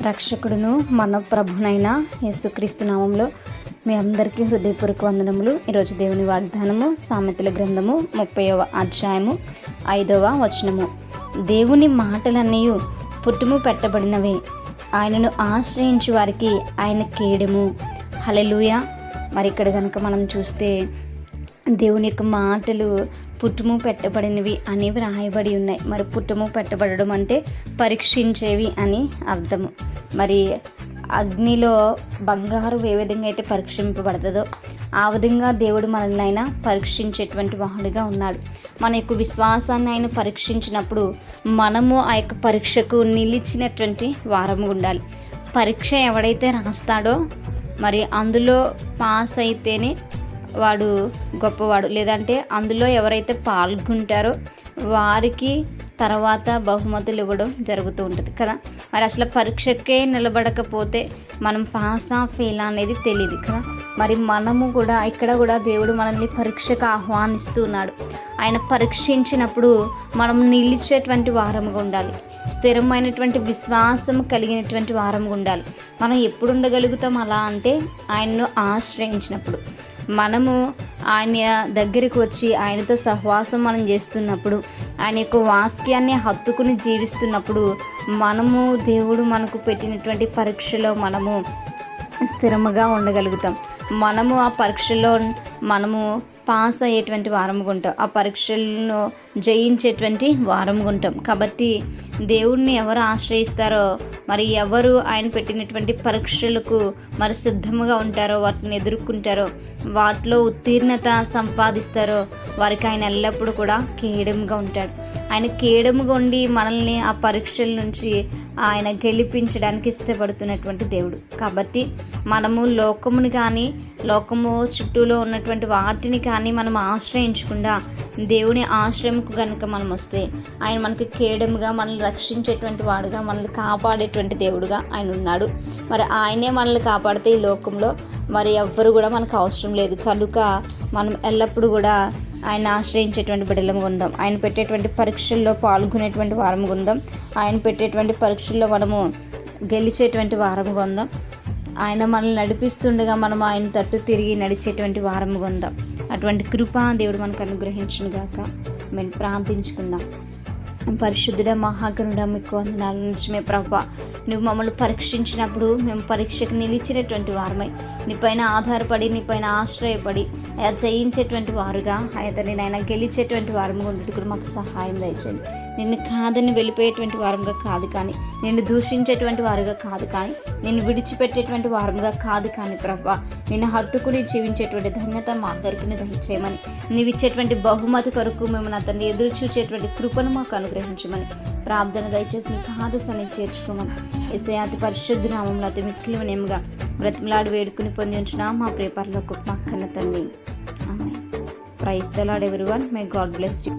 రక్షకుడును మన ప్రభునైన యేసుక్రీస్తు నామంలో మీ అందరికీ హృదయపూర్వక వందనములు. ఈరోజు దేవుని వాగ్దానము సామెతల గ్రంథము 30వ అధ్యాయము 5వ వచనము. దేవుని మాటలన్నీ పుట్టుము పెట్టబడినవే, ఆయనను ఆశ్రయించు వారికి ఆయన కేడము. హల్లెలూయా. మరి ఇక్కడ కనుక మనం చూస్తే దేవుని యొక్క మాటలు పుట్టుము పెట్టబడినవి అనేవి రాయబడి ఉన్నాయి. మరి పుట్టుము పెట్టబడడం అంటే పరీక్షించేవి అని అర్థము. మరి అగ్నిలో బంగారు ఏ విధంగా అయితే పరీక్షింపబడుతుందో ఆ విధంగా దేవుడు మనల్ని ఆయన పరీక్షించేటువంటి వాడుగా ఉన్నాడు. మన యొక్క విశ్వాసాన్ని ఆయన పరీక్షించినప్పుడు మనము ఆ యొక్క పరీక్షకు నిలిచినటువంటి వారము ఉండాలి. పరీక్ష ఎవడైతే రాస్తాడో మరి అందులో పాస్ అయితేనే వాడు గొప్పవాడు, లేదంటే అందులో ఎవరైతే పాల్గొంటారో వారికి తర్వాత బహుమతులు ఇవ్వడం జరుగుతూ ఉంటుంది కదా. మరి అసలు పరీక్షకే నిలబడకపోతే మనం పాసా ఫెయిల్ అనేది తెలియదు కదా. మరి మనము కూడా ఇక్కడ కూడా దేవుడు మనల్ని పరీక్షకు ఆహ్వానిస్తున్నాడు. ఆయన పరీక్షించినప్పుడు మనం నిలిచేటువంటి వారముగా ఉండాలి. స్థిరమైనటువంటి విశ్వాసం కలిగినటువంటి వారముగా ఉండాలి. మనం ఎప్పుడు ఉండగలుగుతాం అలా అంటే ఆయన్ను ఆశ్రయించినప్పుడు, మనము ఆయన దగ్గరికి వచ్చి ఆయనతో సహవాసం మనం చేస్తున్నప్పుడు, ఆయన యొక్క వాక్యాన్ని హత్తుకుని జీవిస్తున్నప్పుడు మనము దేవుడు మనకు పెట్టినటువంటి పరీక్షలో మనము స్థిరముగా ఉండగలుగుతాం. మనము ఆ పరీక్షలో మనము పాస్ అయ్యేటువంటి వారముగా ఉంటాం, ఆ పరీక్షలను జయించేటువంటి వారముగా ఉంటాం. కాబట్టి దేవుడిని ఎవరు ఆశ్రయిస్తారో, మరి ఎవరు ఆయన పెట్టినటువంటి పరీక్షలకు మరి సిద్ధముగా ఉంటారో, వాటిని ఎదుర్కొంటారో, వాటిలో ఉత్తీర్ణత సంపాదిస్తారో వారికి ఆయన ఎల్లప్పుడూ కూడా కేడముగా ఉంటాడు. ఆయన కేడముగా ఉండి మనల్ని ఆ పరీక్షల నుంచి ఆయన గెలిపించడానికి ఇష్టపడుతున్నటువంటి దేవుడు. కాబట్టి మనము లోకముని కానీ లోకము చుట్టూలో ఉన్నటువంటి వాటిని కానీ మనం ఆశ్రయించకుండా దేవుని ఆశ్రయంకు కనుక మనం వస్తే ఆయన మనకి కేడముగా మనల్ని రక్షించేటువంటి వాడుగా, మనల్ని కాపాడేటువంటి దేవుడుగా ఆయన ఉన్నాడు. మరి ఆయనే మనల్ని కాపాడితే ఈ లోకంలో మరి ఎవ్వరు కూడా మనకు అవసరం లేదు. కనుక మనం ఎల్లప్పుడూ కూడా ఆయన ఆశ్రయించేటువంటి బిడ్డలుగా ఉందాం. ఆయన పెట్టేటువంటి పరీక్షల్లో పాల్గొనేటువంటి వారముగా ఉందాం. ఆయన పెట్టేటువంటి పరీక్షల్లో మనము గెలిచేటువంటి వారముగా ఉందాం. ఆయన మనల్ని నడిపిస్తుండగా మనం ఆయన తట్టు తిరిగి నడిచేటువంటి వారముగా ఉందాం. అటువంటి కృపా దేవుడు మనకు అనుగ్రహించును గాక. మేము ప్రార్థించుకుందాం. పరిశుద్ధుడ మహాగణుడ మీకు వందనాలు. నిజమే ప్రభా, నువ్వు మమ్మల్ని పరీక్షించినప్పుడు మేము పరీక్షకు నిలిచినటువంటి వారమై నీ పైన ఆధారపడి నీ పైన ఆశ్రయపడి అయా జయించేటువంటి వారుగా అయితే నేను గెలిచేటువంటి వారముగా ఉండేటప్పుడు మాకు సహాయం దయచేయండి. నిన్ను కాదని వెళ్ళిపోయేటువంటి వారంగా కాదు, కానీ నిన్ను దూషించేటువంటి వారుగా కాదు, కానీ నిన్ను విడిచిపెట్టేటువంటి వారంగా కాదు, కానీ ప్రభా నిన్ను హత్తుకుని జీవించేటువంటి ధన్యత మా అందరికీ దయచేయమని, నీవు ఇచ్చేటువంటి బహుమతి కొరకు మేము అతన్ని ఎదురు చూచేటువంటి కృపను మాకు అనుగ్రహించమని ప్రార్థన దయచేసి మీ పాదసన్ని చేర్చుకోమని యేసయ్య అతి పరిశుద్ధ నామములో అతి మిక్కిలి వినయముగా బ్రతిమలాడి వేడుకుని పొంది ఉంచున్నా మా ప్రేపర్లో మా కన్న తండ్రి. Amen. Praise the Lord everyone. May God bless you.